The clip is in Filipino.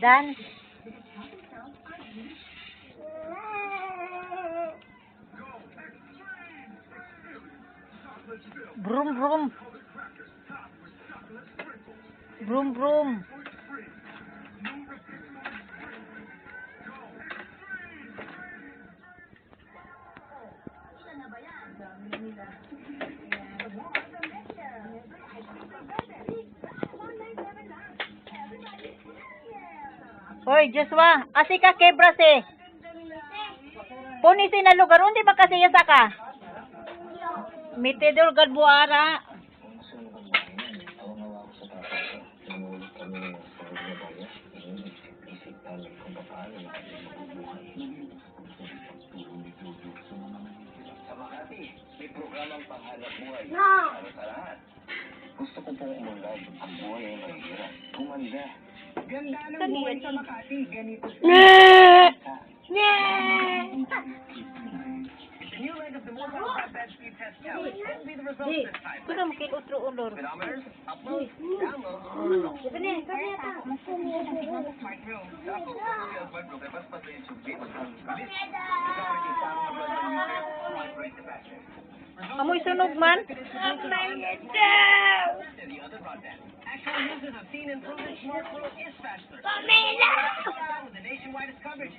Dan. Brum brum. Brum brum. Hoy, Joshua, asi ka kebras eh. Puni na lugar, hindi makasiya sa ka. Mitidor gadbuara. May programang panghanap buhay para sa lahat. Gusto ko pong umunlad. Ang buhay ay mahirap. Gumanda. Ganda ng buhay sa Makati. Ganito. The new leg of the Mobile Flatbed Speed Test Challenge won't be the result this time. Kuno makikutro-ulor. Speedometers, upload, download. Smart room. Tapos, problema pa sa subject. Bilis. Amoy sunog man. The other broadband. Actual users have seen improvement. Smart Flow is faster. With the nationwide coverage.